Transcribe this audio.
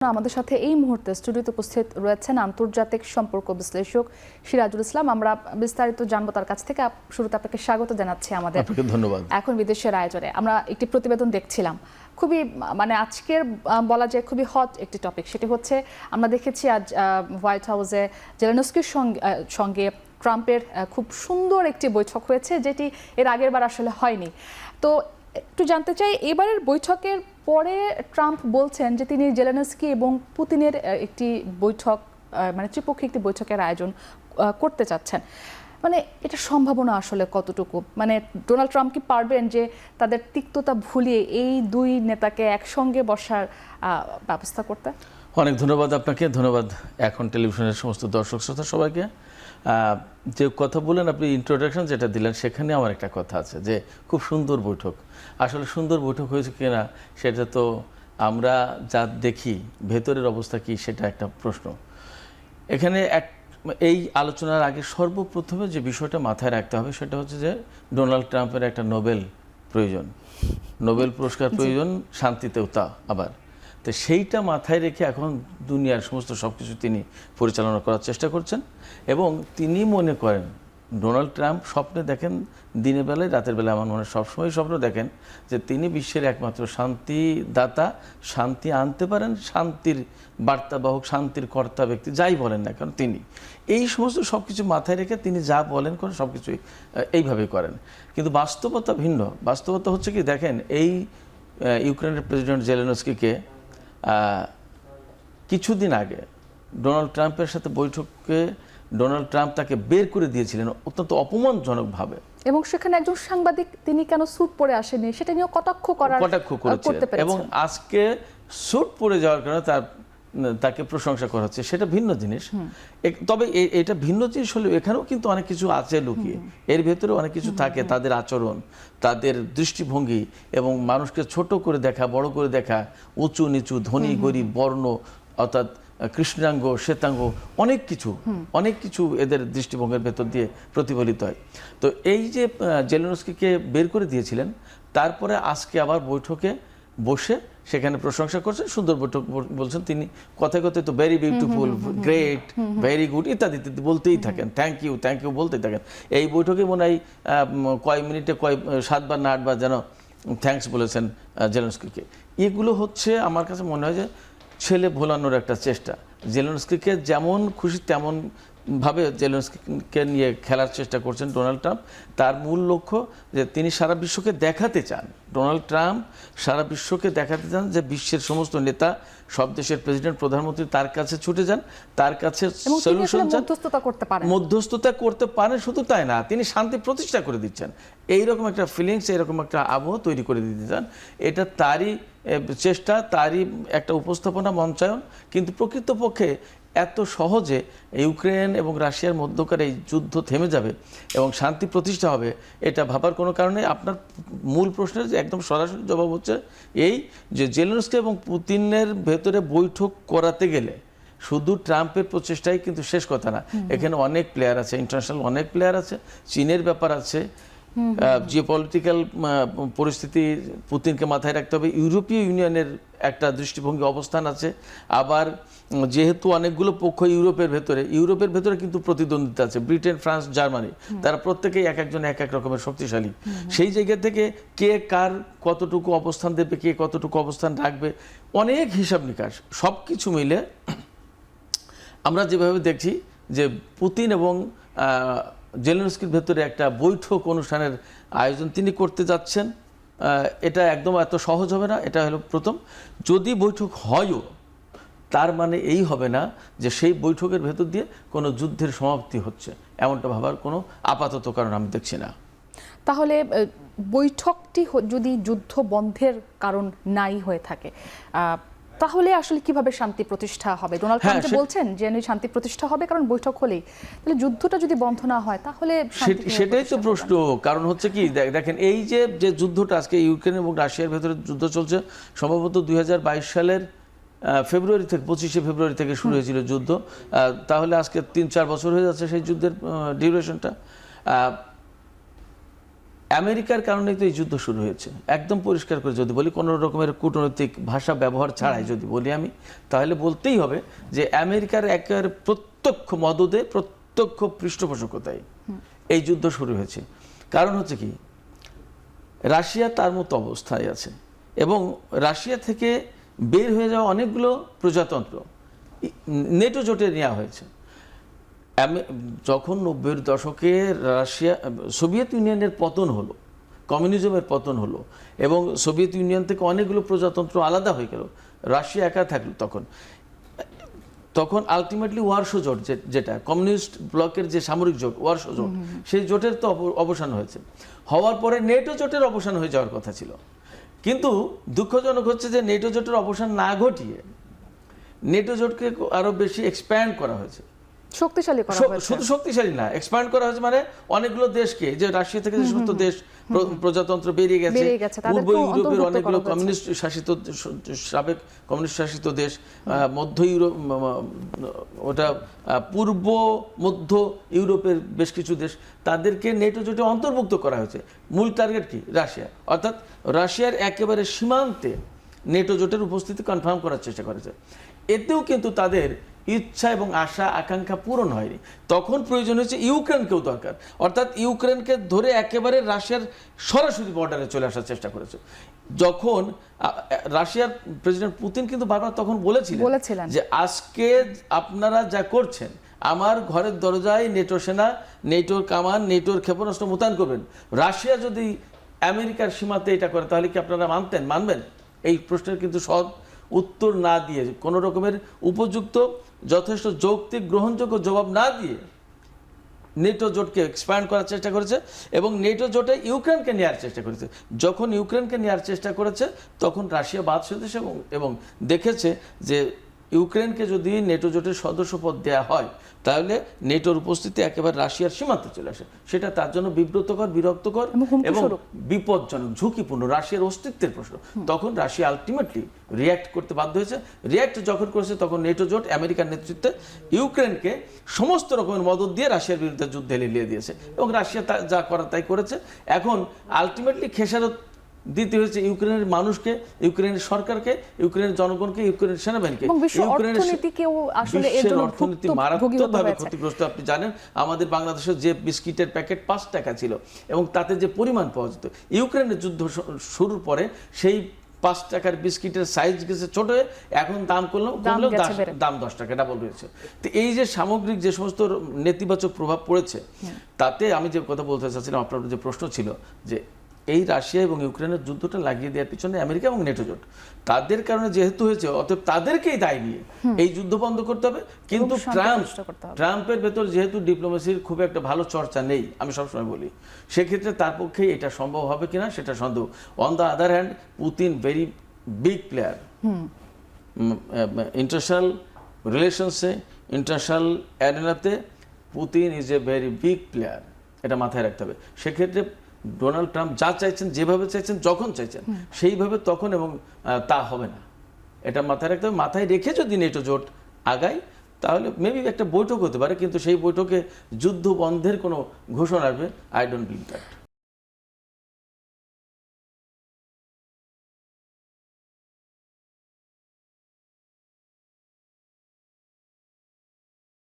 আমাদের সাথে এই মুহূর্তে স্টুডিওতে উপস্থিত রয়েছেন আন্তর্জাতিক সম্পর্ক বিশ্লেষক সিরাজুল ইসলাম। আমরা বিস্তারিত জানবো তার কাছ থেকে। শুরুতে আপনাকে স্বাগত জানাচ্ছি আমাদের। আপনাকে ধন্যবাদ। এখন বিদেশের আয়োজনে আমরা একটি প্রতিবেদন দেখছিলাম, খুবই আজকের বলা যায় খুবই হট একটি টপিক। সেটি হচ্ছে আমরা দেখেছি আজ হোয়াইট হাউসে জেলেনস্কির সঙ্গে ট্রাম্পের খুব সুন্দর একটি বৈঠক হয়েছে, যেটি এর আগের বার আসলে হয়নি। তো একটু জানতে চাই, এবারের বৈঠকের পরে ট্রাম্প বলছেন যে তিনি জেলেনস্কি এবং পুতিনের একটি বৈঠক ত্রিপক্ষীয় একটি বৈঠকের আয়োজন করতে চাচ্ছেন। এটা সম্ভাবনা আসলে কতটুকু? ডোনাল্ড ট্রাম্প কি পারবেন যে তাদের তিক্ততা ভুলিয়ে এই দুই নেতাকে একসঙ্গে বসার ব্যবস্থা করতে? অনেক ধন্যবাদ আপনাকে, ধন্যবাদ এখন টেলিভিশনের সমস্ত দর্শক শ্রোতা সবাইকে। যে কথা বলেন আপনি, ইন্ট্রোডাকশন যেটা দিলেন, সেখানে আমার একটা কথা আছে যে খুব সুন্দর বৈঠক। আসলে সুন্দর বৈঠক হয়েছে কিনা সেটা তো আমরা যা দেখি, ভেতরের অবস্থা কি সেটা একটা প্রশ্ন। এখানে এই আলোচনার আগে সর্বপ্রথমে যে বিষয়টা মাথায় রাখতে হবে সেটা হচ্ছে যে ডোনাল্ড ট্রাম্পের একটা নোবেল প্রয়োজন, নোবেল পুরস্কার প্রয়োজন, শান্তিতেও তা আবার। তো সেইটা মাথায় রেখে এখন দুনিয়ার সমস্ত সব কিছু তিনি পরিচালনা করার চেষ্টা করছেন। এবং তিনি মনে করেন, ডোনাল্ড ট্রাম্প স্বপ্নে দেখেন দিনের বেলায়, রাতের বেলায় আমার মনে সবসময় স্বপ্ন দেখেন যে তিনি বিশ্বের একমাত্র শান্তিদাতা, শান্তি আনতে পারেন, শান্তির বার্তাবাহক, শান্তির কর্তা ব্যক্তি, যাই বলেন না কারণ তিনি এই সমস্ত সব কিছু মাথায় রেখে তিনি যা বলেন করেন, সব কিছুই এইভাবেই করেন। কিন্তু বাস্তবতা ভিন্ন। বাস্তবতা হচ্ছে কি, দেখেন এই ইউক্রেনের প্রেসিডেন্ট জেলেনস্কিকে কিছুদিন আগে ডোনাল্ড ট্রাম্পের সাথে বৈঠকে ডোনাল্ড ট্রাম্প তাকে বের করে দিয়েছিলেন অত্যন্ত অপমানজনকভাবে। এবং সেখানে একজন সাংবাদিক তিনি কেন স্যুট পরে আসেনি সেটা নিয়ে কটাক্ষ করেছিলেন। এবং আজকে স্যুট পরে যাওয়ার কারণে তাকে প্রশংসা করা হচ্ছে, সেটা ভিন্ন জিনিস। তবে এটা ভিন্ন জিনিস হলেও এখানেও কিন্তু অনেক কিছু আছে লুকিয়ে, এর ভেতরে অনেক কিছু থাকে। তাদের আচরণ, তাদের দৃষ্টিভঙ্গি এবং মানুষকে ছোট করে দেখা, বড় করে দেখা, উঁচু নিচু, ধনী গরিব, বর্ণ, অর্থাৎ কৃষ্ণাঙ্গ শ্বেতাঙ্গ, অনেক কিছু এদের দৃষ্টিভঙ্গির ভেতর দিয়ে প্রতিফলিত হয়। তো এই যে জেলেনস্কিকে বের করে দিয়েছিলেন, তারপরে আজকে আবার বৈঠকে বসে সেখানে প্রশংসা করছেন, সুন্দর বৈঠক বলছেন তিনি। কথায় কথায় তো very beautiful, great, very good ইত্যাদি ইত্যাদি বলতেই থাকেন, থ্যাংক ইউ বলতেই থাকেন। এই বৈঠকে মনে হয় কয় মিনিটে 7 বার না 8 বার যেন থ্যাঙ্কস বলেছেন জেলেনস্কিকে। এগুলো হচ্ছে আমার কাছে মনে হয় যে ছেলে ভোলানোর একটা চেষ্টা। জেলেনস্কিকে যেমন খুশি তেমন ভাবে জেলেনস্কিকে নিয়ে খেলার চেষ্টা করছেন ডোনাল্ড ট্রাম্প। তার মূল লক্ষ্য যে তিনি সারা বিশ্বকে দেখাতে চান, ডোনাল্ড ট্রাম্প সারা বিশ্বকে দেখাতে চান যে বিশ্বের সমস্ত নেতা, সব দেশের প্রেসিডেন্ট, প্রধানমন্ত্রী তার কাছে ছুটে যান, তার কাছে সলিউশন চান, মধ্যস্থতা করতে পারেন। শুধু তাই না, তিনি শান্তি প্রতিষ্ঠা করে দিচ্ছেন। এইরকম একটা ফিলিংস, এইরকম একটা আবহ তৈরি করে দিতে চান। এটা তারই চেষ্টা, তারই একটা উপস্থাপনা, মঞ্চায়ন। কিন্তু প্রকৃতপক্ষে এত সহজে ইউক্রেন এবং রাশিয়ার মধ্যকার এই যুদ্ধ থেমে যাবে এবং শান্তি প্রতিষ্ঠা হবে, এটা ভাবার কোনো কারণে। আপনার মূল প্রশ্নের যে একদম সরাসরি জবাব হচ্ছে এই যে জেলেনস্কি এবং পুতিনের ভেতরে বৈঠক করাতে গেলে শুধু ট্রাম্পের প্রচেষ্টাই কিন্তু শেষ কথা না। এখানে অনেক প্লেয়ার আছে, ইন্টারন্যাশনাল অনেক প্লেয়ার আছে, চীনের ব্যাপার আছে, জিওপলিটিক্যাল পরিস্থিতি পুতিনকে মাথায় রাখতে হবে, ইউরোপীয় ইউনিয়নের একটা দৃষ্টিভঙ্গি অবস্থান আছে। আবার যেহেতু অনেকগুলো পক্ষ ইউরোপের ভেতরে কিন্তু প্রতিদ্বন্দ্বিতা আছে, ব্রিটেন, ফ্রান্স, জার্মানি, তারা প্রত্যেকেই এক একজন এক এক রকমের শক্তিশালী। সেই জায়গা থেকে কে কার কতটুকু অবস্থান দেবে, কে কতটুকু অবস্থান রাখবে, অনেক হিসাব নিকাশ, সব কিছু মিলে আমরা যেভাবে দেখছি যে পুতিন এবং জেলেনস্কির ভেতরে একটা বৈঠক অনুষ্ঠানের আয়োজন তিনি করতে যাচ্ছেন। এটা একদম এত সহজ হবে না, এটা হলো প্রথম। যদি বৈঠক হয়ও, তার মানে এই হবে না যে সেই বৈঠকের ভেতর দিয়ে কোনো যুদ্ধের সমাপ্তি হচ্ছে, এমনটা ভাবার কোনো আপাতত কারণ আমি দেখছি না। তাহলে বৈঠকটি যদি যুদ্ধ বন্ধের কারণ নাই হয়ে থাকে, তাহলে আসলে কিভাবে শান্তি প্রতিষ্ঠা হবে? ডোনাল্ড ট্রাম্প বলছেন যে শান্তি প্রতিষ্ঠা হবে কারণ বৈঠক হলেই, তাহলে যুদ্ধটা যদি বন্ধ না হয় তাহলে সেটাই তো প্রশ্ন। কারণ হচ্ছে কি, দেখেন এই যে যুদ্ধটা আজকে ইউক্রেন এবং রাশিয়ার ভেতরে যুদ্ধ চলছে, সম্ভবত 2022 সালের ফেব্রুয়ারি থেকে 25শে ফেব্রুয়ারি থেকে শুরু হয়েছিল যুদ্ধ। তাহলে আজকে 3-4 বছর হয়ে যাচ্ছে সেই যুদ্ধের ডিউরেশনটা। আমেরিকার কারণেই তো এই যুদ্ধ শুরু হয়েছে, একদম পরিষ্কার করে যদি বলি, কোনো রকমের কূটনৈতিক ভাষা ব্যবহার ছাড়াই যদি বলি আমি, তাহলে বলতেই হবে যে আমেরিকার একেবারে প্রত্যক্ষ মদদে, প্রত্যক্ষ পৃষ্ঠপোষকতায় এই যুদ্ধ শুরু হয়েছে। কারণ হচ্ছে কি, রাশিয়া তার মতো অবস্থায় আছে এবং রাশিয়া থেকে বের হয়ে যাওয়া অনেকগুলো প্রজাতন্ত্র নেটো জোটে নেওয়া হয়েছে। যখন 90-এর দশকে রাশিয়া, সোভিয়েত ইউনিয়নের পতন হলো, কমিউনিজমের পতন হলো এবং সোভিয়েত ইউনিয়ন থেকে অনেকগুলো প্রজাতন্ত্র আলাদা হয়ে গেল, রাশিয়া একা থাকলো, তখন আলটিমেটলি ওয়ারশো জোট, যেটা কমিউনিস্ট ব্লকের যে সামরিক জোট, ওয়ারশো জোট, সেই জোটের তো অবসান হয়েছে। হওয়ার পরে নেটো জোটের অবসান হয়ে যাওয়ার কথা ছিল, কিন্তু দুঃখজনক হচ্ছে যে নেটো জোটের অবসান না ঘটিয়ে নেটো জোটকে আরো বেশি এক্সপ্যান্ড করা হয়েছে, শক্তিশালী করা হয়েছে। শুধু শক্তিশালী না, এক্সপ্যান্ড করা হয়েছে মানে অনেকগুলো দেশকে, যে রাশিয়া থেকে যে সমস্ত দেশ প্রজাতন্ত্র বেরিয়ে গেছে, পূর্ব ইউরোপের অনেকগুলো কমিউনিস্ট শাসিত, সাবেক কমিউনিস্ট শাসিত দেশ, মধ্য ইউরোপ, ওটা পূর্ব মধ্য ইউরোপের বেশ কিছু দেশ, তাদেরকে নেটো জোটে অন্তর্ভুক্ত করা হয়েছে। মূল টার্গেট কি? রাশিয়া, অর্থাৎ রাশিয়ার একেবারে সীমান্তে নেটো জোটের উপস্থিতি কনফার্ম করার চেষ্টা করেছে। এতেও কিন্তু তাদের ইচ্ছা এবং আশা আকাঙ্ক্ষা পূরণ হয়নি। তখন প্রয়োজন হয়েছে ইউক্রেনকেও দরকার, অর্থাৎ ইউক্রেনকে ধরে একেবারে রাশিয়ার সরাসরি বর্ডারে চলে আসার চেষ্টা করেছে। যখন রাশিয়ার প্রেসিডেন্ট পুতিন কিন্তু বারবার তখন বলেছিলেন যে আজকে আপনারা যা করছেন, আমার ঘরের দরজায় নেটো সেনা, নেটোর কামান, নেটোর ক্ষেপণাস্ত্র মোতায়েন করবেন, রাশিয়া যদি আমেরিকার সীমাতে এটা করে তাহলে কি আপনারা মানবেন? এই প্রশ্নের কিন্তু সৎ উত্তর না দিয়ে, কোনো রকমের উপযুক্ত, যথেষ্ট যৌক্তিক গ্রহণযোগ্য জবাব না দিয়ে নেটো জোটকে এক্সপ্যান্ড করার চেষ্টা করেছে এবং নেটো জোটে ইউক্রেনকে নেওয়ার চেষ্টা করেছে। যখন ইউক্রেনকে নেওয়ার চেষ্টা করেছে তখন রাশিয়া বাদ সেধেছে এবং দেখেছে যে ইউক্রেনকে যদি নেটো জোটের সদস্যপদ দেওয়া হয় তাহলে নেটোর উপস্থিতি একেবারে রাশিয়ার সীমান্তে চলে আসে। সেটা তার জন্য বিব্রতকর, বিরক্তকর এবং বিপজ্জনক, ঝুঁকিপূর্ণ, রাশিয়ার অস্তিত্বের প্রশ্ন। তখন রাশিয়া আলটিমেটলি রিয়্যাক্ট করতে বাধ্য হয়েছে। রিয়্যাক্ট যখন করেছে তখন নেটো জোট আমেরিকার নেতৃত্বে ইউক্রেনকে সমস্ত রকমের মদত দিয়ে রাশিয়ার বিরুদ্ধে যুদ্ধে লেলিয়ে দিয়েছে এবং রাশিয়া যা করার তাই করেছে। এখন আলটিমেটলি খেসারত দিতে হয়েছে ইউক্রেনের মানুষকে, ইউক্রেনের সরকারকে, ইউক্রেনের জনগণকে, ইউক্রেনের সেনাবাহিনীকে। বিশ্বের অর্থনীতি মারাত্মকভাবে ক্ষতিগ্রস্ত। আপনি জানেন আমাদের বাংলাদেশের যে বিস্কিটের প্যাকেট 5 টাকা ছিল এবং তাতে যে পরিমাণ পাওয়া যেত, ইউক্রেনের যুদ্ধ শুরুর পরে সেই 5 টাকার বিস্কিটের সাইজ গেছে ছোট হয়ে এখন দাম কমলেও দাম 10 টাকা ডাবল হয়েছে। তো এই যে সামগ্রিক যে সমস্ত নেতিবাচক প্রভাব পড়েছে, তাতে আমি যে কথা বলতে চাচ্ছিলাম, আপনার যে প্রশ্ন ছিল যে এই রাশিয়া এবং ইউক্রেনের যুদ্ধটা লাগিয়ে দেওয়ার পিছনে আমেরিকা এবং নেটো জোট, তাদের কারণে যেহেতু হয়েছে, অতএব তাদেরকেই দায় নিয়ে এই যুদ্ধ বন্ধ করতে হবে। কিন্তু ট্রাম্পের ভেতর যেহেতু ডিপ্লোমেসির খুব একটা ভালো চর্চা নেই, আমি সবসময় বলি, সেক্ষেত্রে তার পক্ষে এটা সম্ভব হবে কিনা সেটা সন্দেহ। On the other hand, Putin very big player international রিলেশনসে, ইন্টারন্যাশনাল অ্যারেনাতে Putin is a very big player, এটা মাথায় রাখতে হবে। সেক্ষেত্রে ডোনাল্ড ট্রাম্প যা চাইছেন, যেভাবে চাইছেন, যখন চাইছেন সেইভাবে তখন এবং তা হবে না, এটা মাথায় রাখতে হবে। মাথায় রেখে যদি নেটো জোট আগায় তাহলে মেবি একটা বৈঠক হতে পারে, কিন্তু সেই বৈঠকে যুদ্ধ বন্ধের কোনো ঘোষণা আসবে, আই ডোন্ট বিলিভ দ্যাট।